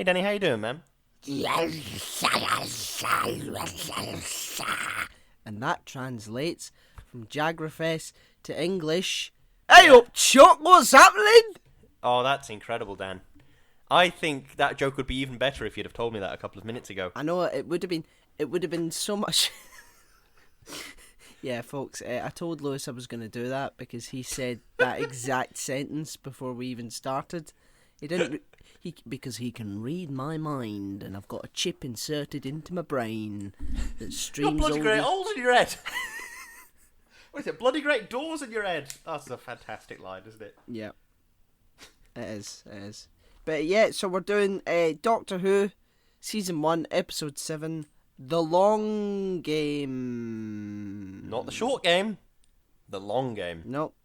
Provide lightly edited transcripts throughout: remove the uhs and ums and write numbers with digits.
Hey, Danny, how you doing, man? And that translates from Jagrafess to English. Hey up, Chuck, what's happening? Oh, that's incredible, Dan. I think that joke would be even better if you'd have told me that a couple of minutes ago. I know it would have been so much. Yeah, folks, I told Lewis I was going to do that because he said that exact sentence before we even started. He didn't. Because he can read my mind, and I've got a chip inserted into my brain that streams. You've got bloody all great the- holes in your head. What is it? Bloody great doors in your head. That's a fantastic line, isn't it? Yeah, it is. It is. But yeah, so we're doing Doctor Who, season 1, episode 7, The Long Game. Not the short game, the long game. Nope,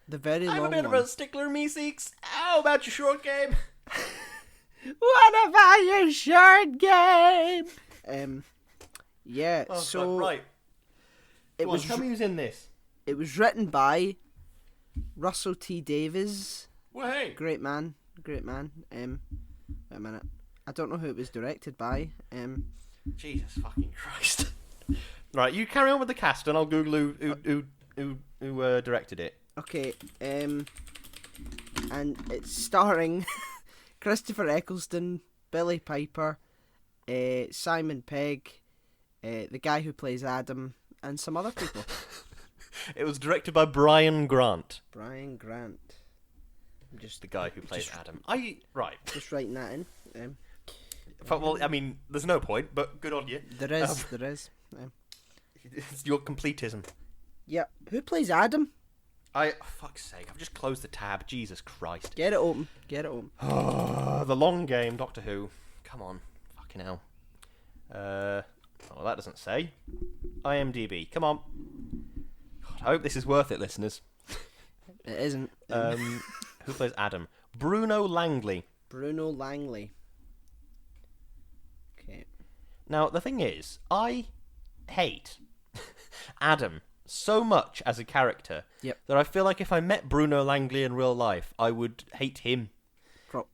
the very I'm long a bit one. of a stickler, meeseeks. How about your short game? What about your short game? Yeah. Oh, so God, right. it Go on, was tell me who's in this. it was written by Russell T Davies. Well, hey. Great man. Wait a minute. I don't know who it was directed by. Jesus fucking Christ. Right, you carry on with the cast, and I'll Google who directed it. Okay. And it's starring Christopher Eccleston, Billy Piper, Simon Pegg, the guy who plays Adam, and some other people. It was directed by Brian Grant, Brian Grant. I'm the guy who plays Adam. Right. just writing that in. Well, I mean, there's no point, but good on you. There is. It's your completism. Yeah. Who plays Adam? Fuck's sake, I've just closed the tab. Jesus Christ. Get it open. The long game, Doctor Who. Come on. Fucking hell. Well, that doesn't say. IMDb. Come on. God, I hope this is worth it, listeners. It isn't. Who plays Adam? Bruno Langley. Bruno Langley. Okay. Now, the thing is, I hate Adam so much as a character that I feel like if I met Bruno Langley in real life, I would hate him.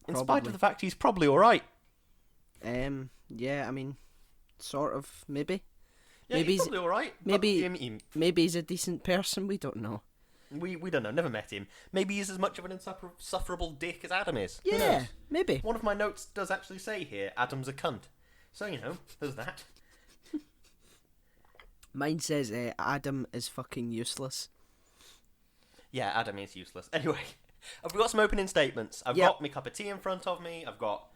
In spite of the fact he's probably alright. Yeah, I mean, sort of, maybe. Yeah, maybe he's probably alright. Maybe he's a decent person, we don't know. We don't know, never met him. Maybe he's as much of an insufferable dick as Adam is. Who Yeah, knows? maybe. One of my notes does actually say here, Adam's a cunt. So, there's that. Mine says Adam is fucking useless. Yeah, Adam is useless. Anyway, I've got some opening statements. I've got my cup of tea in front of me. I've got...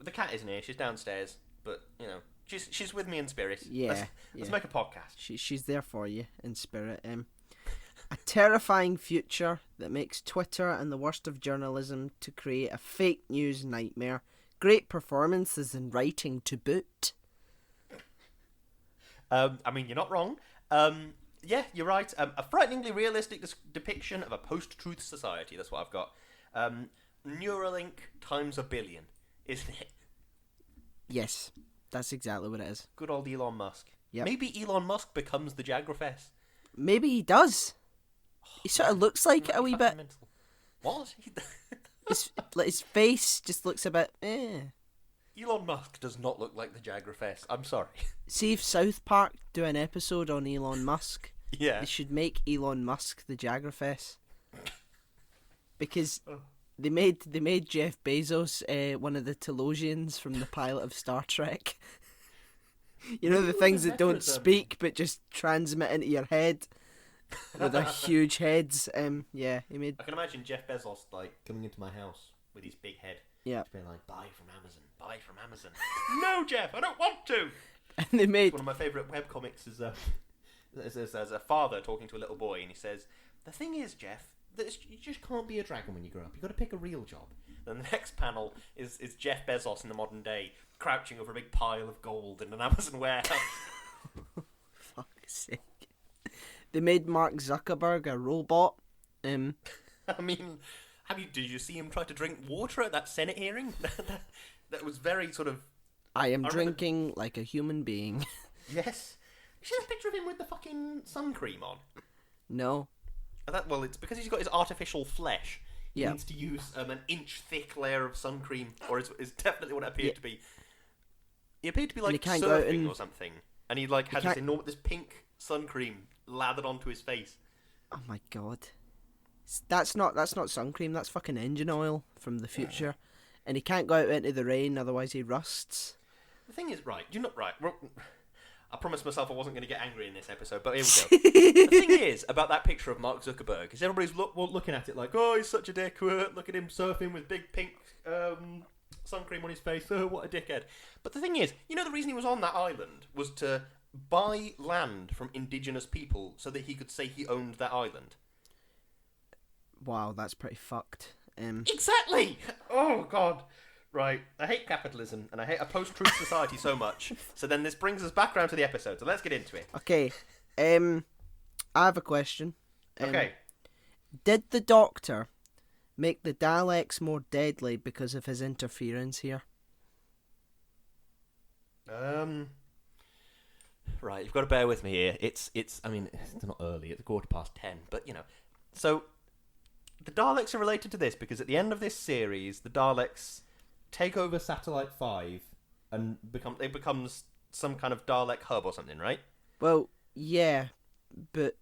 The cat isn't here, she's downstairs. But, she's with me in spirit. Yeah. Let's make a podcast. She's there for you in spirit. A terrifying future that makes Twitter and the worst of journalism to create a fake news nightmare. Great performances in writing to boot. I mean, you're not wrong. Yeah, you're right. A frighteningly realistic depiction of a post-truth society. That's what I've got. Neuralink times a billion, isn't it? Yes, that's exactly what it is. Good old Elon Musk. Yep. Maybe Elon Musk becomes the Jagrafess. Maybe he does. He sort of looks like it a wee bit. Mental. What? His face just looks a bit. Elon Musk does not look like the Jagrafess. I'm sorry. See if South Park do an episode on Elon Musk. Yeah. They should make Elon Musk the Jagrafess. Because they made Jeff Bezos one of the Telosians from the pilot of Star Trek. You know, the things that don't speak but just transmit into your head with their huge heads. Yeah, he made. I can imagine Jeff Bezos coming into my house with his big head. Yeah. Being like, buy from Amazon. No, Jeff, I don't want to. And they made. One of my favourite webcomics is as a father talking to a little boy, and he says, "The thing is, Jeff, that you just can't be a dragon when you grow up. You've got to pick a real job." Then the next panel is Jeff Bezos in the modern day, crouching over a big pile of gold in an Amazon warehouse. Fuck's sake. They made Mark Zuckerberg a robot. I mean, did you see him try to drink water at that Senate hearing? That was very sort of... I am drinking like a human being. Yes. You see that picture of him with the fucking sun cream on? No. Well, it's because he's got his artificial flesh. he needs to use an inch-thick layer of sun cream, or is definitely what it appeared to be. He appeared to be like surfing or something, and he like had this pink sun cream lathered onto his face. Oh my god, that's not sun cream. That's fucking engine oil from the future, and he can't go out into the rain, otherwise he rusts. The thing is, you're not right. I promised myself I wasn't going to get angry in this episode, but here we go. The thing is about that picture of Mark Zuckerberg is everybody's looking at it like, oh, he's such a dick. Look at him surfing with big pink sun cream on his face. Oh, what a dickhead. But the thing is, the reason he was on that island was to buy land from indigenous people so that he could say he owned that island. Wow, that's pretty fucked. Exactly! Oh, God. Right, I hate capitalism and I hate a post-truth society so much. So then this brings us back around to the episode. So let's get into it. Okay, I have a question. Okay. Did the Doctor make the Daleks more deadly because of his interference here? Right, you've got to bear with me here. It's not early. It's 10:15, but So the Daleks are related to this because at the end of this series, the Daleks take over Satellite 5 and becomes some kind of Dalek hub or something, right? Well, yeah, but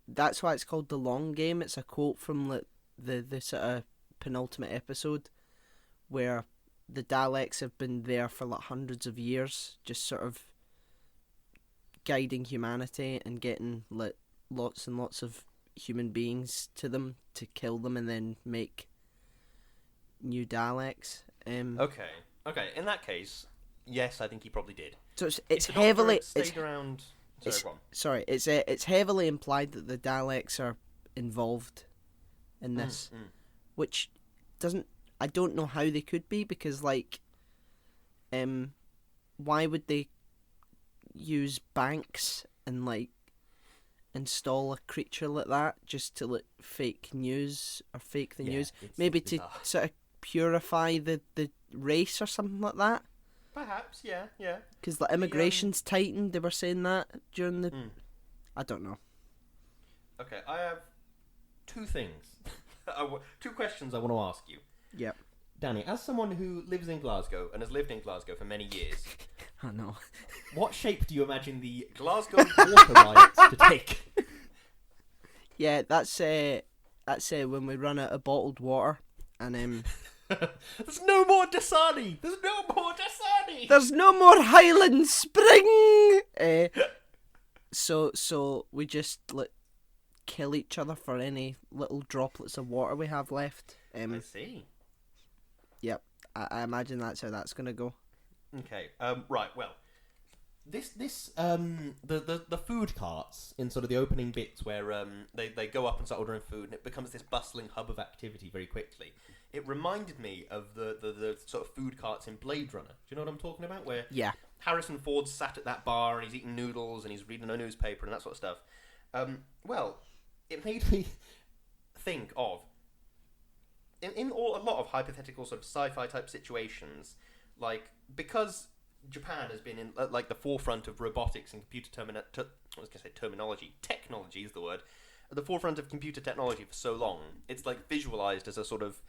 that's why it's called The Long Game. It's a quote from the sort of penultimate episode where the Daleks have been there for hundreds of years, just sort of guiding humanity and getting lots and lots of human beings to them to kill them and then make new Daleks. Okay. In that case, yes, I think he probably did. So it's heavily around. Sorry, it's heavily implied that the Daleks are involved in this, which doesn't. I don't know how they could be because why would they use banks and install a creature like that just to fake news or fake the news? Maybe to sort of purify the race or something like that. Perhaps, yeah. Because the immigration's tightened. They were saying that during the. I don't know. Okay, I have two things, two questions I want to ask you. Yep. Danny, as someone who lives in Glasgow and has lived in Glasgow for many years, I know. What shape do you imagine the Glasgow water riots to take? Yeah, that's when we run out of bottled water, and There's no more Dasani! There's no more Highland Spring! So we just kill each other for any little droplets of water we have left. I see. Yep, I imagine that's how that's gonna go. Okay. Right. Well, the food carts in sort of the opening bits where they go up and start ordering food and it becomes this bustling hub of activity very quickly. It reminded me of the sort of food carts in Blade Runner. Do you know what I'm talking about? Where Harrison Ford's sat at that bar and he's eating noodles and he's reading a newspaper and that sort of stuff. Well, it made me think of in a lot of hypothetical sort of sci-fi type situations, because Japan has been in the forefront of robotics and computer terminology. Technology is the word. At the forefront of computer technology for so long, it's visualized as a sort of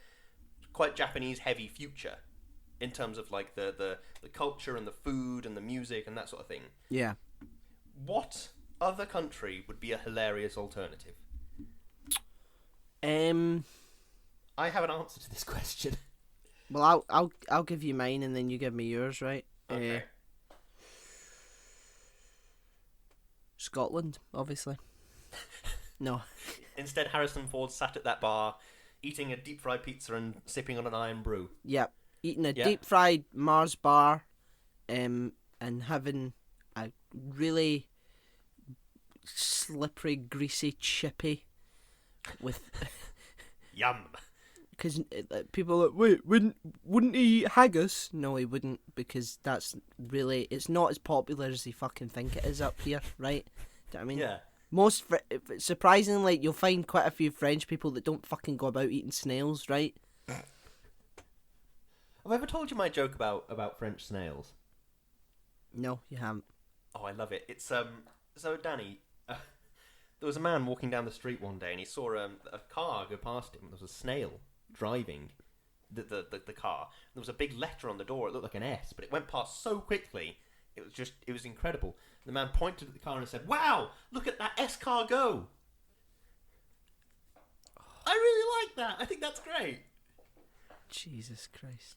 quite Japanese heavy future in terms of the culture and the food and the music and that sort of thing. Yeah. What other country would be a hilarious alternative? I have an answer to this question. Well, I'll give you mine and then you give me yours, right? Okay. Scotland, obviously. No. Instead, Harrison Ford sat at that bar, eating a deep fried pizza and sipping on an iron brew. Yep, eating a deep fried Mars bar, and having a really slippery, greasy chippy with. Yum. Because people are like, wait, wouldn't he eat haggis? No, he wouldn't, because it's not as popular as they fucking think it is up here, right? Do you know what I mean? Yeah. Surprisingly, you'll find quite a few French people that don't fucking go about eating snails, right? Have I ever told you my joke about French snails? No, you haven't. Oh, I love it. It's so Danny, There was a man walking down the street one day, and he saw a car go past him. There was a snail driving the car. There was a big letter on the door. It looked like an S, but it went past so quickly. It was incredible. The man pointed at the car and said, "Wow, look at that S car go!" I really like that. I think that's great. Jesus Christ.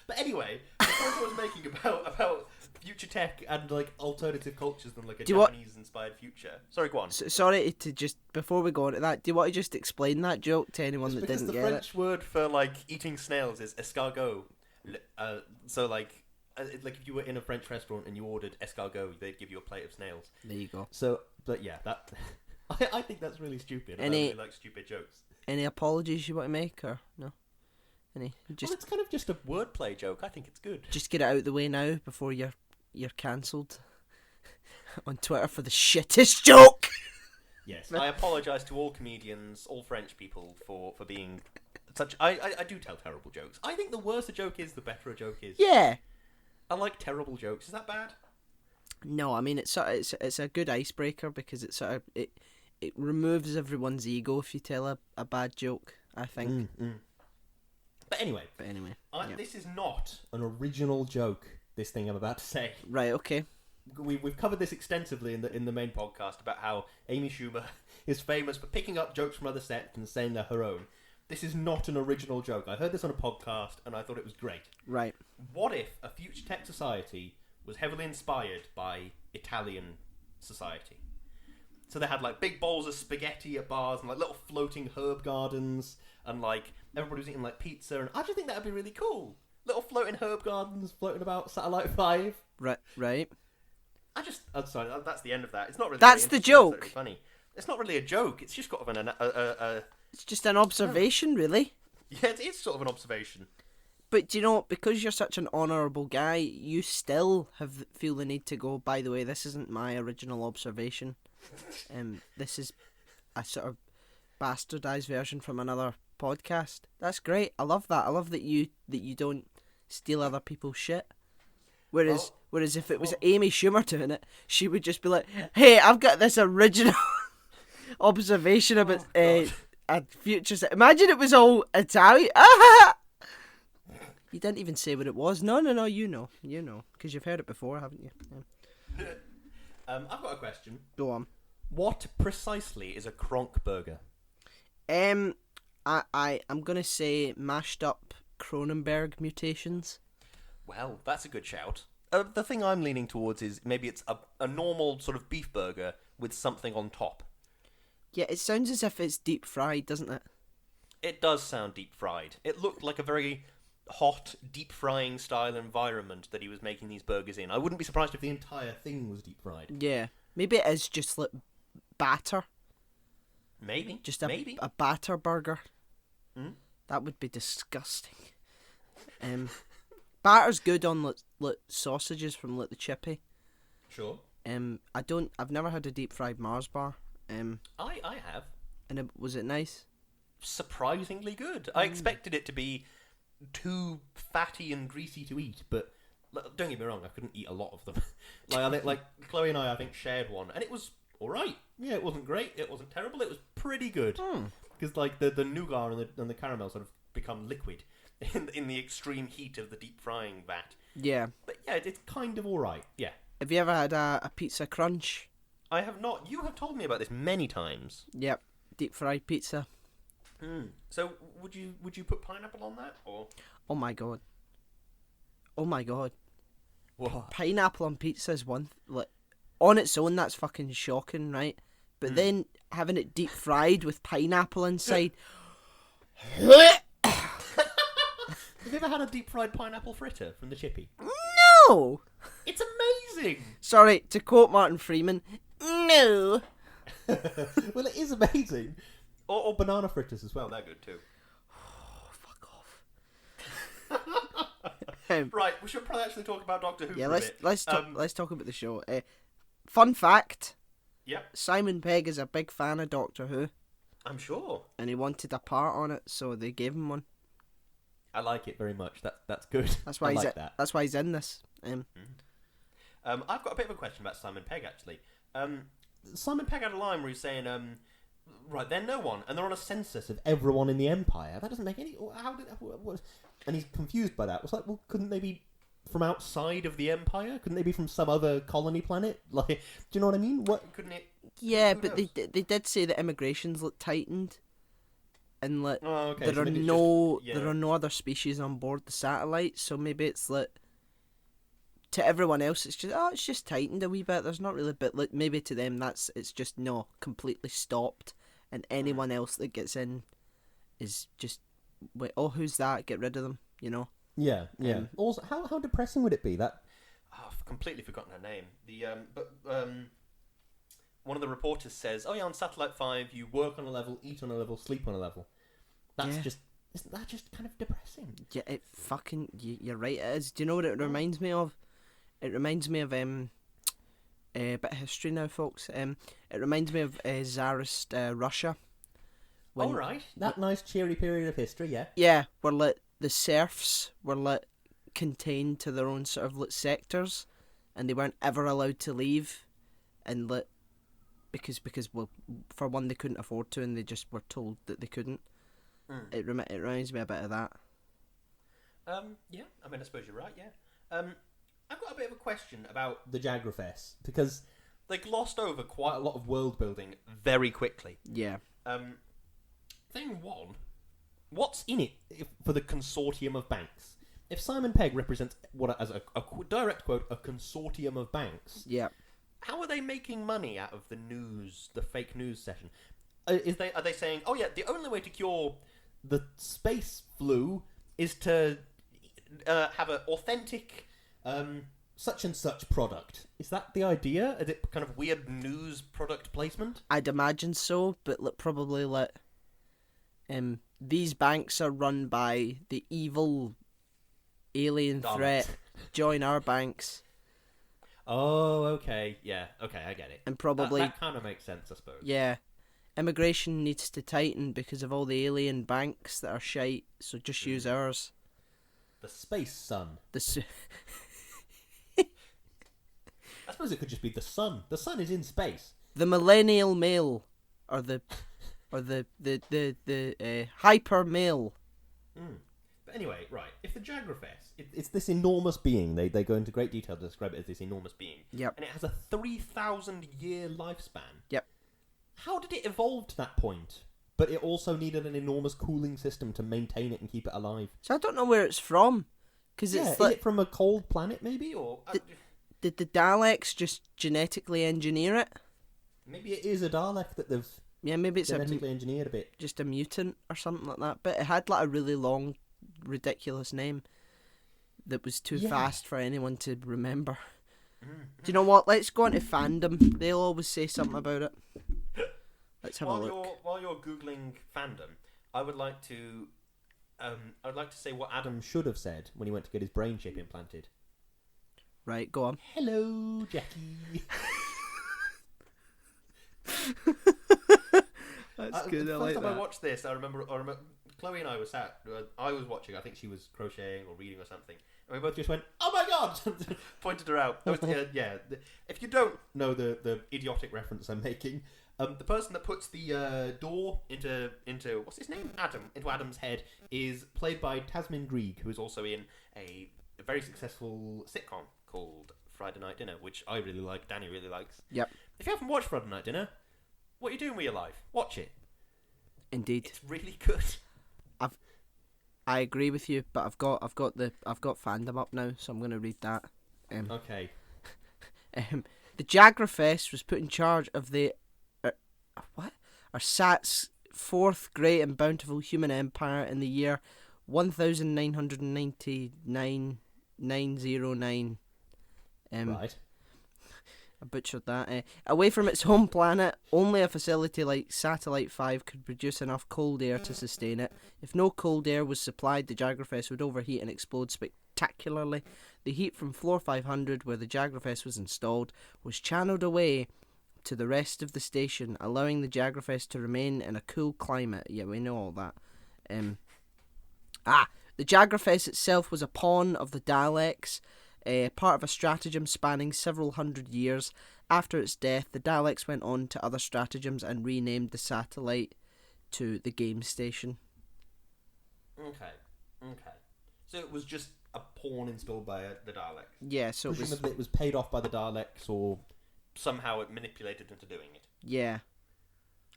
But anyway, the point I was making about future tech and like alternative cultures than like a Japanese-inspired future. Sorry, go on. Sorry to just before we go on to that. Do you want to just explain that joke to anyone that didn't get it? Because the French word for like eating snails is escargot. So like if you were in a French restaurant and you ordered escargot, they'd give you a plate of snails. There you go. So, but yeah, that I think that's really stupid. I really like stupid jokes. Any apologies you want to make, or no? Any? Well, it's kind of just a wordplay joke. I think it's good. Just get it out of the way now before you're cancelled on Twitter for the shittest joke. Yes, I apologise to all comedians, all French people for being such. I do tell terrible jokes. I think the worse a joke is, the better a joke is. Yeah. I like terrible jokes. Is that bad? No, I mean it's a good icebreaker because it removes everyone's ego if you tell a bad joke, I think. But anyway, this is not an original joke. This thing I'm about to say. Right. Okay. We've covered this extensively in the main podcast about how Amy Schumer is famous for picking up jokes from other sets and saying they're her own. This is not an original joke. I heard this on a podcast and I thought it was great. Right. What if a future tech society was heavily inspired by Italian society? So they had like big bowls of spaghetti at bars and like little floating herb gardens and like everybody was eating like pizza, and I just think that would be really cool. Little floating herb gardens floating about Satellite 5. Right. I'm sorry, that's the end of that. It's not really. That's the joke. It's funny. It's not really a joke. It's just got It's just an observation, really. Yeah, it is sort of an observation. But do you know, because you're such an honourable guy, you still feel the need to go, by the way, this isn't my original observation. This is a sort of bastardised version from another podcast. That's great. I love that. I love that you don't steal other people's shit. Whereas if it was Amy Schumer doing it, she would just be like, "Hey, I've got this original observation about a future set." Imagine it was all Italian. You didn't even say what it was. No, you know, because you've heard it before, haven't you? Yeah. I've got a question. Go on. What precisely is a Kronk burger? I'm gonna say mashed up Cronenberg mutations. Well, that's a good shout. The thing I'm leaning towards is maybe it's a normal sort of beef burger with something on top. Yeah, it sounds as if it's deep fried, doesn't it? It does sound deep fried. It looked like a very hot, deep frying style environment that he was making these burgers in. I wouldn't be surprised if the entire thing was deep fried. Yeah, maybe it is just like batter. Maybe. Just a batter burger. That would be disgusting. Batter's good on like sausages from like the chippy. Sure. I've never had a deep fried Mars bar. I have. And was it nice? Surprisingly good. I expected it to be too fatty and greasy to eat, but don't get me wrong, I couldn't eat a lot of them. like Chloe and I think shared one, and it was all right. Yeah, it wasn't great, it wasn't terrible, it was pretty good. Because like the nougat and the caramel sort of become liquid in the extreme heat of the deep frying vat. Yeah. But yeah, it's kind of all right. Yeah. Have you ever had a pizza crunch? I have not. You have told me about this many times. Yep, deep fried pizza. So would you put pineapple on that, or? Oh my god. What? Pineapple on pizza is one like on its own. That's fucking shocking, right? But then having it deep fried with pineapple inside. Have you ever had a deep fried pineapple fritter from the chippy? No. It's amazing. Sorry, to quote Martin Freeman, no. Well, it is amazing. Or banana fritters as well. They're good too. Oh, fuck off. Right, we should probably actually talk about Doctor Who. Yeah, for a bit. let's talk about the show. Fun fact. Yep. Simon Pegg is a big fan of Doctor Who. I'm sure. And he wanted a part on it, so they gave him one. I like it very much. That's good. That's why That's why he's in this. I've got a bit of a question about Simon Pegg actually. Simon Pegg had a line where he's saying, right, they're no one, and they're on a census of everyone in the Empire. That doesn't make any... How did... What, and he's confused by that. It's like, well, couldn't they be from outside of the Empire? Couldn't they be from some other colony planet? Like, do you know what I mean? What couldn't it... Yeah, who but knows? they did say that immigration's tightened, and like Oh, okay. there so are maybe it's no just- yeah. there are no other species on board the satellite, so maybe it's like to everyone else it's just tightened a wee bit. There's not really, but like maybe to them it's just no completely stopped, and anyone else that gets in is just wait. Oh, who's that? Get rid of them. You know. Yeah, yeah. Also, how depressing would it be that... Ah, Oh, I've completely forgotten her name. One of the reporters says, "Oh yeah, on Satellite 5, you work on a level, eat on a level, sleep on a level." That's Yeah. just... Isn't that just kind of depressing? Yeah, it fucking. You're right. It is. Do you know what it reminds me of? It reminds me of a bit of history now, folks. It reminds me of Tsarist Russia. When- All right. That nice cheery period of history, yeah. Yeah, where like the serfs were like contained to their own sort of like sectors, and they weren't ever allowed to leave, and like because well, for one they couldn't afford to, and they just were told that they couldn't. It reminds me a bit of that. Yeah, I mean, I suppose you're right, yeah. I've got a bit of a question about the Jagrafess, because they glossed over quite a lot of world building very quickly. Yeah. Thing one, what's in it for the consortium of banks? If Simon Pegg represents what, as a direct quote, a consortium of banks, Yeah. how are they making money out of the news, the fake news session? Are they saying, oh yeah, the only way to cure the space flu is to have an authentic such and such product? Is that the idea? Is it kind of weird news product placement? I'd imagine so, but probably like these banks are run by the evil alien Daleks. threat. Join our banks, Oh, okay, yeah, okay, I get it. and probably that kind of makes sense, I suppose. yeah. Immigration needs to tighten because of all the alien banks that are shite. So just use ours. The space sun. The I suppose it could just be the sun. The sun is in space. the millennial male, or the hyper male. But anyway, right. If the Jagrafess, it's this enormous being. They go into great detail to describe it as this enormous being. Yep. And it has a 3,000-year lifespan. Yep. How did it evolve to that point? But it also needed an enormous cooling system to maintain it and keep it alive. So I don't know where it's from, because Yeah, it's is like it from a cold planet, maybe? Or did the Daleks just genetically engineer it? maybe it is a Dalek that they've Yeah, maybe it's genetically engineered a bit. just a mutant or something like that. But it had like a really long, ridiculous name that was too Yeah. fast for anyone to remember. Do you know what? Let's go into fandom. They'll always say something about it. Let's have a look. While you're googling fandom, I would like to say what Adam should have said when he went to get his brain chip implanted. Right, go on. Hello, Jackie. That's The first time I watched this, I remember Chloe and I were sat. I was watching. I think she was crocheting or reading or something, and we both just went, "Oh my god!" Pointed her out. That was, yeah. If you don't know the idiotic reference I'm making, the person that puts the door into what's his name? Into Adam's head is played by Tasmin Grieg, who is also in a very successful sitcom called Friday Night Dinner, which I really like. Danny really likes. Yep. If you haven't watched Friday Night Dinner, what are you doing with your life? Watch it. Indeed. It's really good. I agree with you, but I've got fandom up now, so I'm going to read that. Okay. The Jagrafess was put in charge of the Sat's fourth great and bountiful human empire in the year 1999,909. Right. I butchered that. Away from its home planet, only a facility like Satellite 5 could produce enough cold air to sustain it. If no cold air was supplied, the Jagrafess would overheat and explode spectacularly. The heat from floor 500, where the Jagrafess was installed, was channeled away to the rest of the station, allowing the Jagrafess to remain in a cool climate. Yeah, we know all that. The Jagrafess itself was a pawn of the Daleks, part of a stratagem spanning several hundred years. After its death, the Daleks went on to other stratagems and renamed the satellite to the game station. Okay. So it was just a pawn installed by the Daleks. Yeah, so Presumably it was paid off by the Daleks, or somehow it manipulated into doing it. Yeah.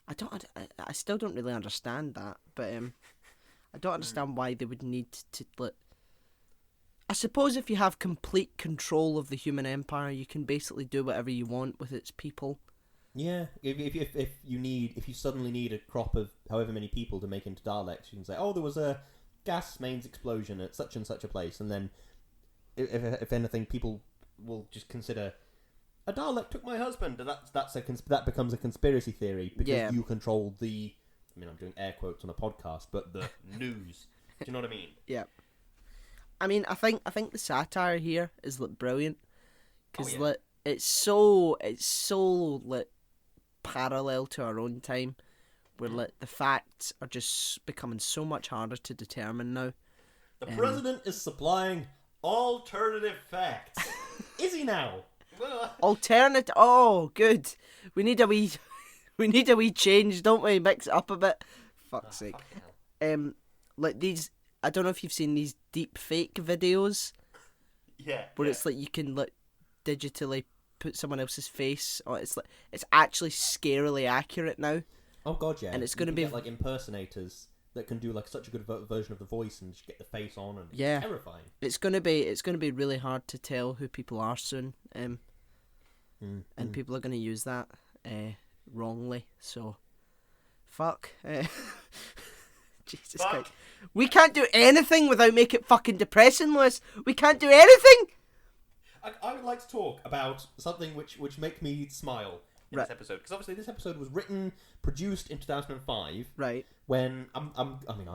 I still don't really understand that, but I don't understand why they would need to I suppose if you have complete control of the human empire, you can basically do whatever you want with its people. Yeah, if you suddenly need a crop of however many people to make into Daleks, you can say, oh, there was a gas mains explosion at such and such a place, and then if anything, people will just consider a Dalek took my husband, and that becomes a conspiracy theory because you control the. I mean, I'm doing air quotes on a podcast, but the news. Do you know what I mean? Yeah. I mean, I think the satire here is brilliant because it's so parallel to our own time, where the facts are just becoming so much harder to determine now. The president is supplying alternative facts. Is he now? Alternate. Oh, good. We need a wee change, don't we? Mix it up a bit. Fuck's sake. Like these. I don't know if you've seen these deep fake videos. Yeah. Where it's like you can digitally put someone else's face. Or it's actually scarily accurate now. Oh god, yeah. And it's going to be get, like impersonators that can do like such a good version of the voice and just get the face on, and it's terrifying. It's going to be really hard to tell who people are soon. And people are going to use that wrongly. So, fuck. Jesus Christ. We can't do anything without making it fucking depressing, Lewis. We can't do anything. I would like to talk about something which make me smile in this episode, because obviously this episode was written, produced in 2005. Right. When I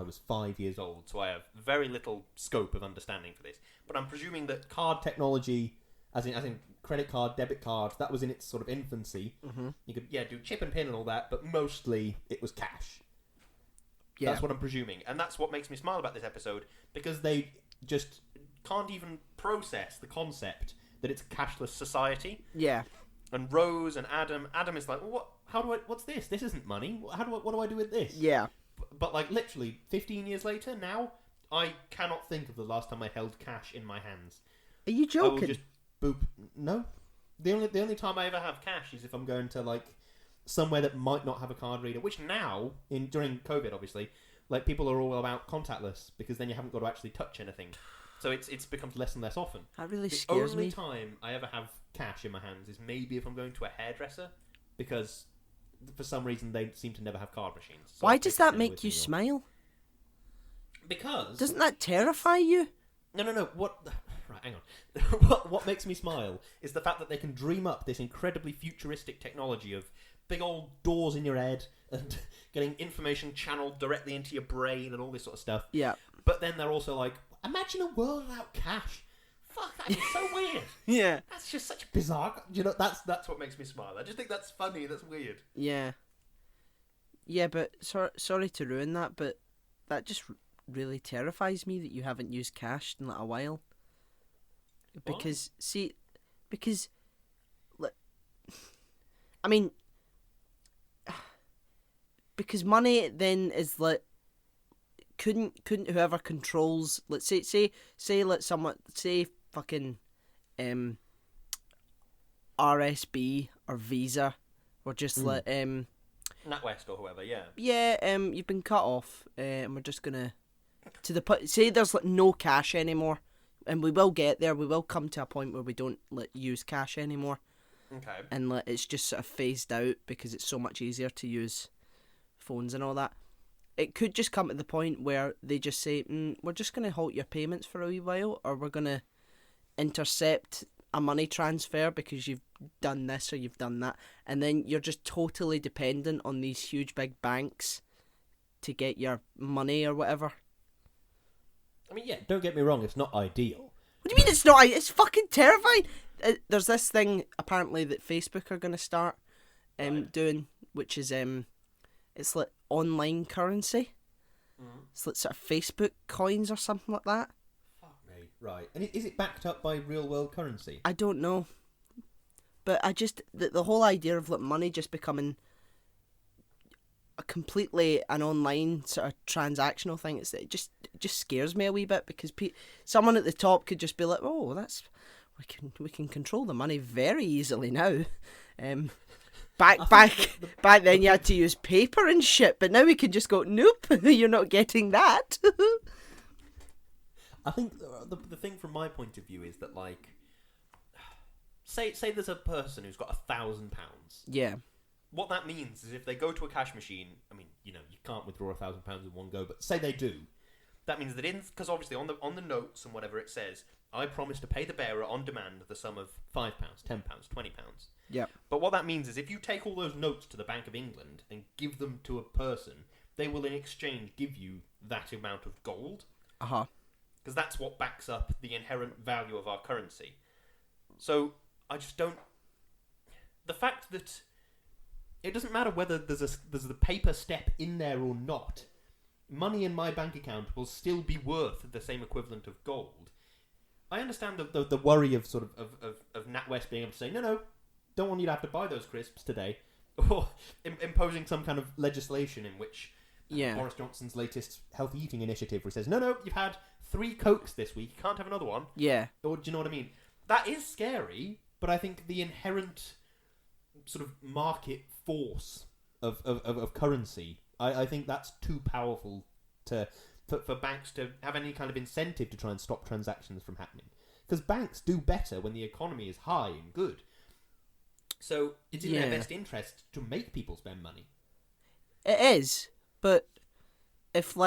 was 5 years old, so I have very little scope of understanding for this. But I'm presuming that card technology, as in credit card, debit card, that was in its sort of infancy. Mm-hmm. You could do chip and pin and all that, but mostly it was cash. Yeah. That's what I'm presuming, and that's what makes me smile about this episode, because they just can't even process the concept that it's a cashless society. Yeah. And Rose and Adam is like, well, what's this? This isn't money. What do I do with this? Yeah. But like literally 15 years later, now I cannot think of the last time I held cash in my hands. Are you joking? I will just boop. No. The only time I ever have cash is if I'm going to like somewhere that might not have a card reader, which now during COVID obviously, like people are all about contactless, because then you haven't got to actually touch anything. So it's becomes less and less often. That really scares me. The only time I ever have cash in my hands is maybe if I'm going to a hairdresser, because for some reason they seem to never have card machines. So why does that make you smile? Because doesn't that terrify you? No. What? Right, hang on. What makes me smile is the fact that they can dream up this incredibly futuristic technology of big old doors in your head and getting information channeled directly into your brain and all this sort of stuff. Yeah. But then they're also like, imagine a world without cash. Fuck, that is so weird. Yeah. That's just such bizarre. You know, that's what makes me smile. I just think that's funny. That's weird. Yeah. Yeah, but sorry to ruin that, but that just really terrifies me that you haven't used cash in like a while. Because I mean, because money then is like couldn't whoever controls, let's say let someone say fucking RSB or Visa or just like NatWest or whoever, you've been cut off and we're just gonna say there's like no cash anymore, and we will get there. We will come to a point where we don't use cash anymore. Okay. And it's just sort of phased out because it's so much easier to use phones and all that. It could just come to the point where they just say, we're just going to halt your payments for a wee while, or we're going to intercept a money transfer because you've done this or you've done that. And then you're just totally dependent on these huge big banks to get your money or whatever. I mean, yeah, don't get me wrong, it's not ideal. What do you mean it's not? It's fucking terrifying. There's this thing apparently that Facebook are going to start doing, which is it's like online currency. It's like sort of Facebook coins or something like that. Fuck me. Right. And is it backed up by real world currency? I don't know. But I just the whole idea of like money just becoming a completely an online sort of transactional thing, it just scares me a wee bit, because someone at the top could just be like, oh, that's we can control the money very easily now. Back then you had to use paper and shit, but now we can just go, nope, you're not getting that. I think the thing from my point of view is that, like, say there's a person who's got £1,000. Yeah. What that means is if they go to a cash machine, I mean, you can't withdraw £1,000 in one go, but say they do, that means that because obviously on the notes and whatever it says, I promise to pay the bearer on demand the sum of £5, £10, £20. Yeah. But what that means is if you take all those notes to the Bank of England and give them to a person, they will in exchange give you that amount of gold. Uh-huh. Because that's what backs up the inherent value of our currency. So I just don't... The fact that it doesn't matter whether there's the paper step in there or not, money in my bank account will still be worth the same equivalent of gold. I understand the worry of sort of NatWest being able to say, no, don't want you to have to buy those crisps today, or imposing some kind of legislation in which Boris Johnson's latest healthy eating initiative, where he says, no, you've had 3 Cokes this week, you can't have another one. Yeah. Or do you know what I mean? That is scary, but I think the inherent sort of market force of currency, I think that's too powerful for banks to have any kind of incentive to try and stop transactions from happening. Because banks do better when the economy is high and good. So it's in their best interest to make people spend money. It is, but if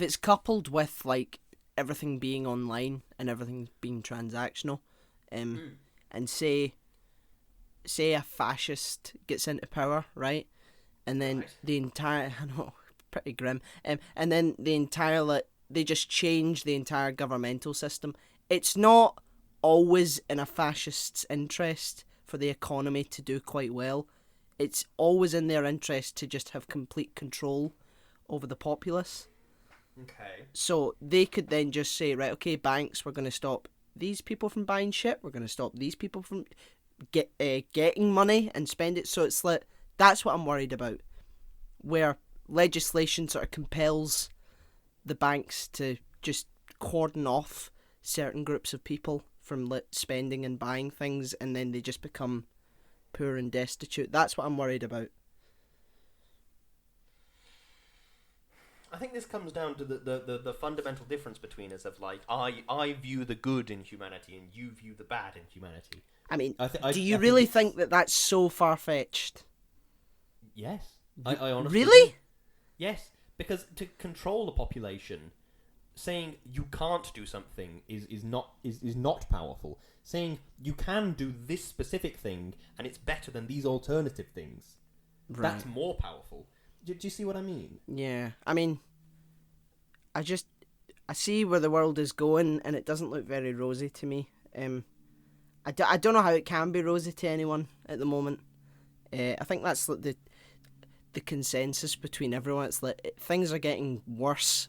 it's coupled with like everything being online and everything being transactional, and say a fascist gets into power, right? And then the entire, I know, pretty grim, and then they just change the entire governmental system. It's not always in a fascist's interest for the economy to do quite well. It's always in their interest to just have complete control over the populace. Okay. So they could then just say, right, okay, banks, we're going to stop these people from buying shit. We're going to stop these people from getting money and spend it. So it's like, that's what I'm worried about, where legislation sort of compels the banks to just cordon off certain groups of people from spending and buying things, and then they just become poor and destitute. That's what I'm worried about. I think this comes down to the fundamental difference between us of, like, I view the good in humanity and you view the bad in humanity. I mean, do you really think that that's so far-fetched? Yes. I honestly Really? do. Yes, because to control the population, saying you can't do something is not powerful. Saying you can do this specific thing and it's better than these alternative things, that's more powerful. Do you see what I mean? Yeah, I mean, I see where the world is going, and it doesn't look very rosy to me. I don't know how it can be rosy to anyone at the moment. I think that's like the consensus between everyone. It's like things are getting worse,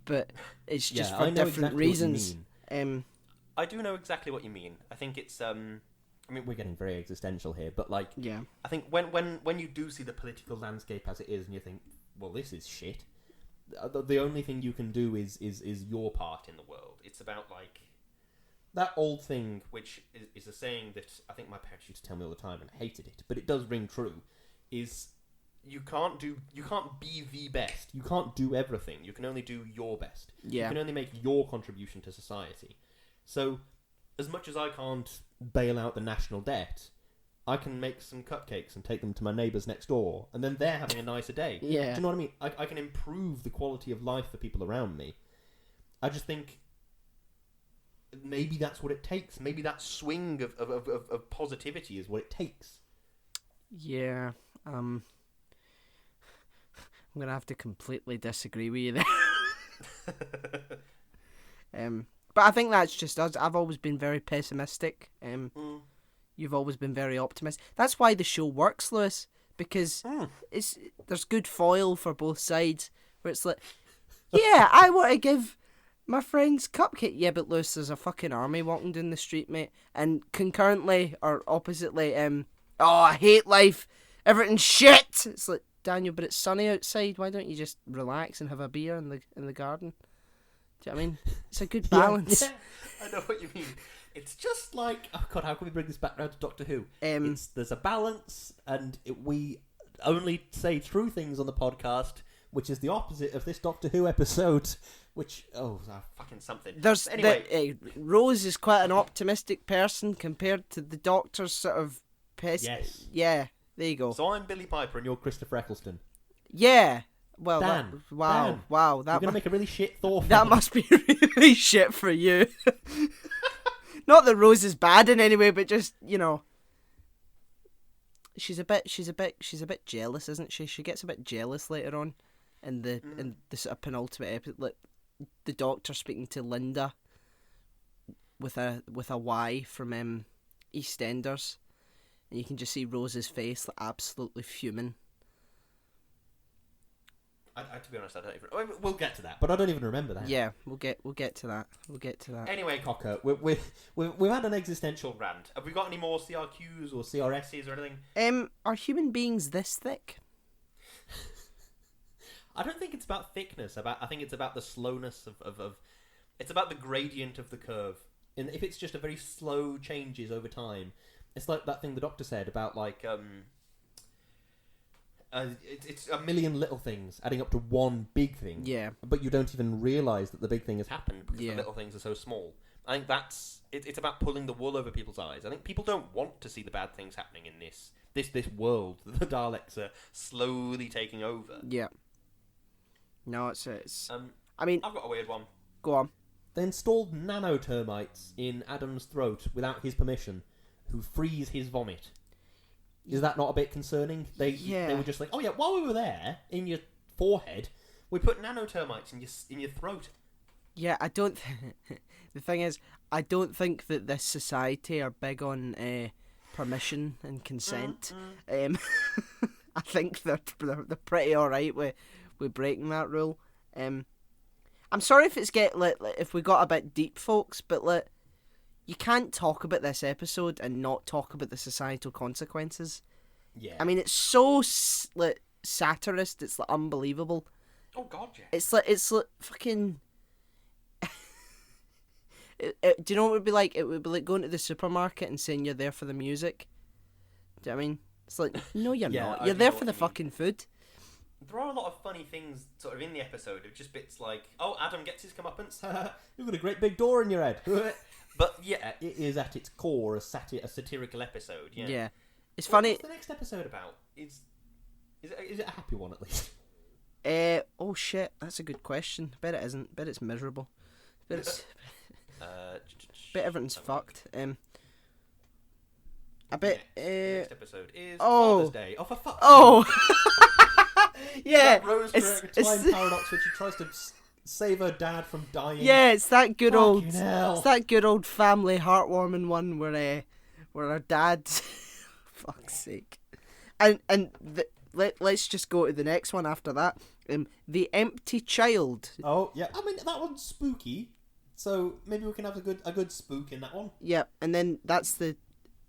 but it's just for different reasons. I do know exactly what you mean. I think it's I mean, we're getting very existential here, but like, I think when you do see the political landscape as it is, and you think, well, this is shit. The only thing you can do is your part in the world. It's about, like, that old thing, which is a saying that I think my parents used to tell me all the time, and I hated it, but it does ring true. Is you can't be the best. You can't do everything. You can only do your best. Yeah. You can only make your contribution to society. So, as much as I can't bail out the national debt, I can make some cupcakes and take them to my neighbours next door, and then they're having a nicer day. Yeah. Do you know what I mean? I can improve the quality of life for people around me. I just think maybe that's what it takes. Maybe that swing of positivity is what it takes. Yeah. I'm going to have to completely disagree with you there. But I think that's just us. I've always been very pessimistic. You've always been very optimistic. That's why the show works, Lewis, because there's good foil for both sides. Where it's like, yeah, I want to give my friend's cupcake. Yeah, but Lewis, there's a fucking army walking down the street, mate. And concurrently, or oppositely, oh, I hate life. Everything's shit. It's like, Daniel, but it's sunny outside. Why don't you just relax and have a beer in the garden? Do you know what I mean? It's a good balance. Yeah, I know what you mean. It's just like, oh god, how can we bring this back round to Doctor Who? There's a balance, and we only say true things on the podcast, which is the opposite of this Doctor Who episode. Which fucking something. Anyway, Rose is quite an optimistic person compared to the Doctor's sort of yes. Yeah, there you go. So I'm Billy Piper, and you're Christopher Eccleston. Yeah. Well, Dan, wow. You're gonna make a really shit Thor film. That must be really shit for you. Not that Rose is bad in any way, but just, you know, she's a bit jealous, isn't she? She gets a bit jealous later on in the sort of penultimate episode. Like, the Doctor speaking to Linda with a Y from EastEnders, and you can just see Rose's face, like, absolutely fuming. To be honest, I don't even. We'll get to that, but I don't even remember that. Yeah, we'll get to that. We'll get to that. Anyway, Cocker, we've had an existential rant. Have we got any more CRQs or CRSs or anything? Are human beings this thick? I don't think it's about thickness. I think it's about the slowness of it's about the gradient of the curve. And if it's just a very slow changes over time, it's like that thing the Doctor said about like it's a million little things adding up to one big thing. Yeah. But you don't even realise that the big thing has happened because Yeah. the little things are so small. I think it's about pulling the wool over people's eyes. I think people don't want to see the bad things happening in this world that the Daleks are slowly taking over. Yeah. No, it's. I mean, I've got a weird one. Go on. They installed nanotermites in Adam's throat without his permission, who freeze his vomit. Is that not a bit concerning? They were just like, oh yeah, while we were there, in your forehead, we put nanotermites in your throat. Yeah, I don't. The thing is, I don't think that this society are big on permission and consent. I think they're pretty all right with breaking that rule. I'm sorry if if we got a bit deep, folks, but you can't talk about this episode and not talk about the societal consequences. Yeah. I mean, it's so satirist. It's unbelievable. Oh God, yeah. It's like fucking. Do you know what it would be like? It would be like going to the supermarket and saying you're there for the music. Do you know what I mean? It's like, no, you're not. You're there for the fucking food. There are a lot of funny things sort of in the episode of just bits like, oh, Adam gets his comeuppance. You've got a great big door in your head. But yeah, it is at its core a satirical episode. Yeah. Yeah. It's funny. What's the next episode about? Is it a happy one at least? Oh shit, that's a good question. Bet it isn't. Bet it's miserable. Bet it's. Bet everything's fucked. I bet. Next episode is Father's Day. Oh, for fuck's sake. Oh. Yeah. That Rose time paradox, which she tries to save her dad from dying. Yeah, it's that good old. Fucking hell. It's that good old family heartwarming one where our dad's. Fuck's sake. Let's just go to the next one after that. The Empty Child. Oh yeah, I mean that one's spooky. So maybe we can have a good spook in that one. Yeah, and then that's the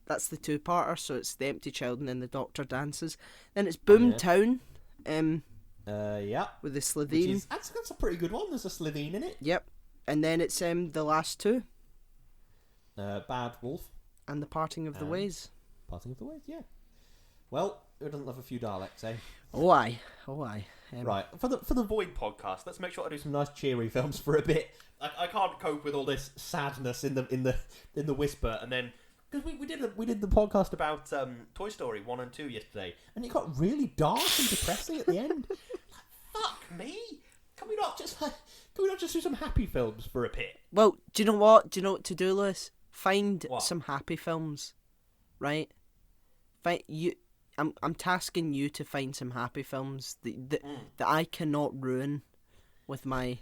two-parter. So it's the Empty Child and then the Doctor dances. Then it's Boomtown. Yeah. With the Slitheen. That's a pretty good one. There's a Slitheen in it. Yep. And then it's the last two. Bad Wolf. And the Parting of the Ways. Parting of the Ways, yeah. Well, who doesn't love a few Daleks, eh? Oh aye. Right, for the Void podcast, let's make sure I do some nice cheery films for a bit. I can't cope with all this sadness in the whisper, and then because we did the podcast about Toy Story 1 and 2 yesterday, and it got really dark and depressing at the end. Like, fuck me! Can we not just do some happy films for a bit? Well, do you know what? Do you know what to do, Lewis? Find What? some happy films, right? I'm tasking you to find some happy films that I cannot ruin with my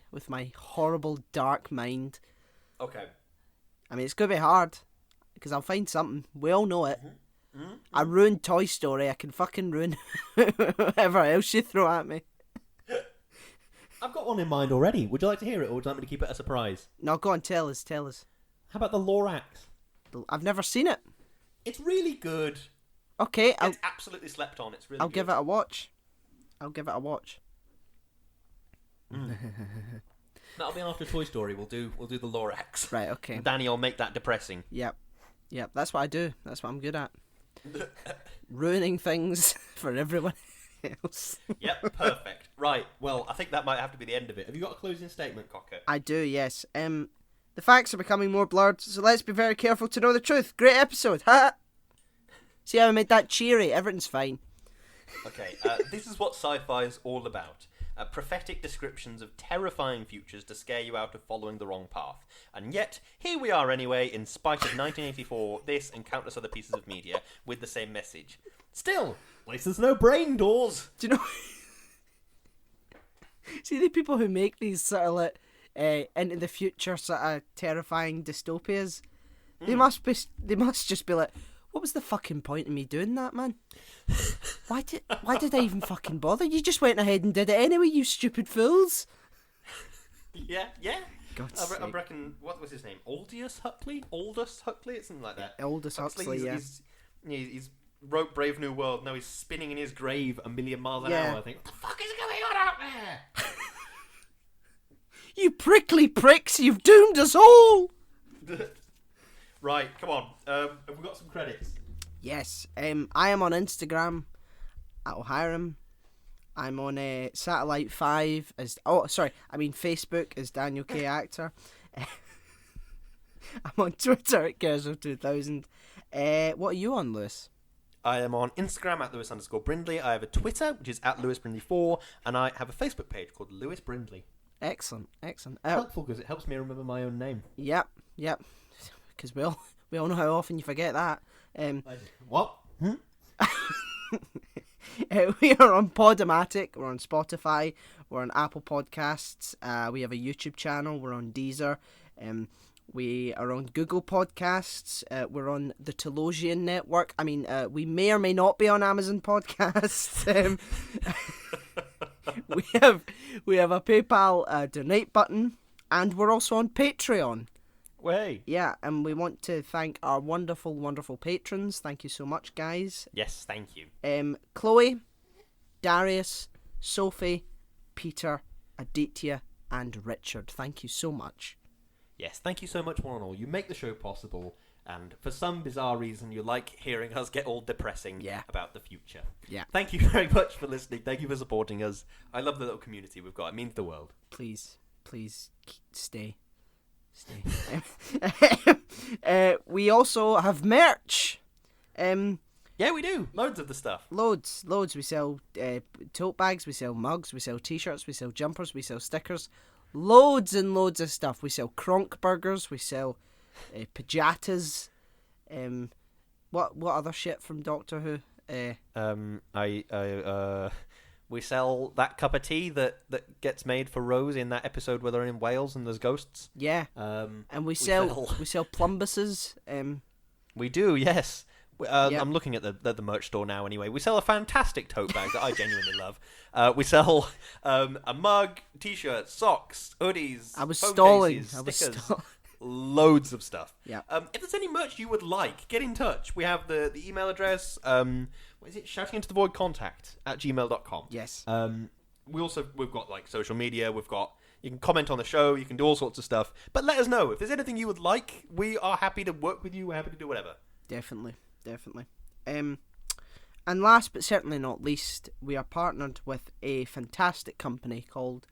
horrible dark mind. Okay. I mean, it's gonna be hard because I'll find something. We all know it. I ruined Toy Story. I can fucking ruin whatever else you throw at me. I've got one in mind already. Would you like to hear it, or would you like me to keep it a surprise? No, go on, tell us. How about the Lorax? I've never seen it. It's really good. Okay, It's absolutely slept on. It's really I'll good. give it a watch. That'll be after Toy Story. We'll do the Lorax. Right, okay. Danny will make that depressing. Yep, that's what I do. That's what I'm good at. Ruining things for everyone else. Yep, perfect. Right, well, I think that might have to be the end of it. Have you got a closing statement, Cocker? I do, yes. The facts are becoming more blurred, so let's be very careful to know the truth. Great episode, ha! See how I made that cheery? Everything's fine. Okay, this is what sci-fi is all about. Prophetic descriptions of terrifying futures to scare you out of following the wrong path. And yet, here we are anyway, in spite of 1984, this and countless other pieces of media, with the same message. Still, at least there's no brain doors. Do you know... See, the people who make these sort of like, into the future sort of terrifying dystopias, they must just be like, what was the fucking point of me doing that, man? Why did I even fucking bother? You just went ahead and did it anyway, you stupid fools. Yeah. God's I sake. reckon, what was his name? Aldous Huxley? It's something like that. Aldous Huxley, yeah. He's wrote Brave New World. Now he's spinning in his grave a million miles an Yeah. hour. I think, what the fuck is going on out there? You prickly pricks, you've doomed us all! Right, come on. Have we got some credits? Yes, I am on Instagram at O'Hiram. I'm on Satellite 5 as... Facebook as Daniel K. Actor. I'm on Twitter at Gerzo2000. What are you on, Lewis? I am on Instagram at Lewis_Brindley. I have a Twitter, which is at LewisBrindley4, and I have a Facebook page called Lewis Brindley. Excellent. Helpful because it helps me remember my own name. Yep. Because we all know how often you forget that. What? We are on Podomatic, we're on Spotify, we're on Apple Podcasts, we have a YouTube channel, we're on Deezer, we are on Google Podcasts, we're on the Telosian Network. I mean, we may or may not be on Amazon Podcasts. We have a PayPal donate button, and we're also on Patreon. Way. Yeah, and we want to thank our wonderful, wonderful patrons. Thank you so much, guys. Yes, thank you. Chloe, Darius, Sophie, Peter, Aditya, and Richard. Thank you so much. Yes, thank you so much, one and all. You make the show possible, and for some bizarre reason, you like hearing us get all depressing about the future. Yeah. Thank you very much for listening. Thank you for supporting us. I love the little community we've got. It means the world. Please stay. We also have merch. Yeah, we do. Loads of the stuff. Loads. We sell tote bags, we sell mugs, we sell t-shirts, we sell jumpers, we sell stickers. Loads and loads of stuff. We sell Kronk burgers, we sell pajatas. What other shit from Doctor Who? We sell that cup of tea that gets made for Rose in that episode where they're in Wales and there's ghosts. Yeah. And we sell plumbuses. We do, yes. Yep. I'm looking at the merch store now anyway. We sell a fantastic tote bag that I genuinely love. We sell a mug, t-shirts, socks, hoodies, phone cases, stickers, loads of stuff. Yeah. If there's any merch you would like, get in touch. We have the email address, what is it? Shouting into the void contact@gmail.com. Yes. We've got like social media, you can comment on the show, you can do all sorts of stuff. But let us know if there's anything you would like. We are happy to work with you, we're happy to do whatever. Definitely. And last but certainly not least, we are partnered with a fantastic company called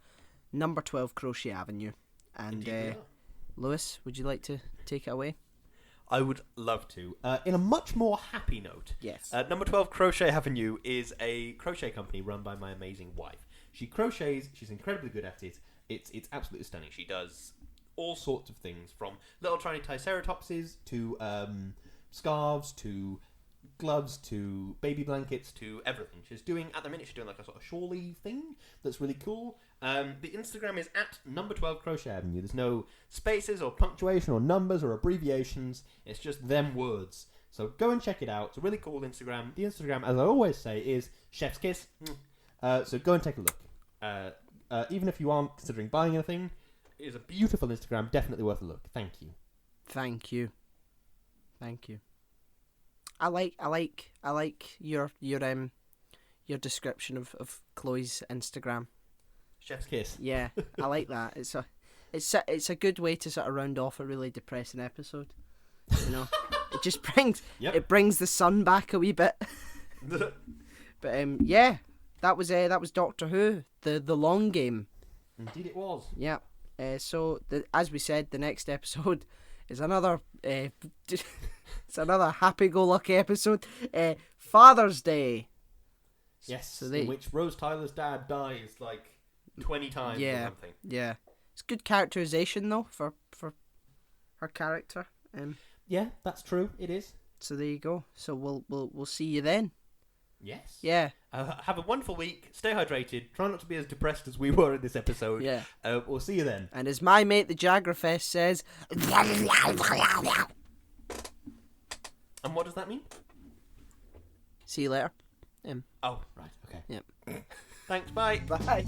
Number 12 Crochet Avenue. And Lewis, would you like to take it away? I would love to. In a much more happy note, yes. Number 12 Crochet Avenue is a crochet company run by my amazing wife. She crochets, she's incredibly good at it. It's absolutely stunning. She does all sorts of things, from little tiny triceratopses to scarves to gloves to baby blankets to everything. She's doing like a sort of shawly thing that's really cool. The Instagram is at Number 12 Crochet Avenue. There's no spaces or punctuation or numbers or abbreviations. It's just them words. So go and check it out. It's a really cool Instagram. The Instagram, as I always say, is Chef's Kiss. So go and take a look. even if you aren't considering buying anything, it is a beautiful Instagram. Definitely worth a look. Thank you. Thank you. I like your description of Chloe's Instagram. Chef's kiss. Yeah, I like that. It's a good way to sort of round off a really depressing episode. You know, it just brings the sun back a wee bit. But yeah, that was Doctor Who, the long game. Indeed, it was. Yeah. So as we said, the next episode is another it's another happy-go-lucky episode. Father's Day. Yes. So in which Rose Tyler's dad dies like 20 times or something. Yeah. It's good characterization though for her character. Yeah, that's true. It is. So there you go. So we'll see you then. Yes. Yeah. Have a wonderful week. Stay hydrated. Try not to be as depressed as we were in this episode. Yeah. We'll see you then. And as my mate the Jagrafest says, and what does that mean? see you later. Oh, right. Okay. Yep. Thanks. Bye. Bye.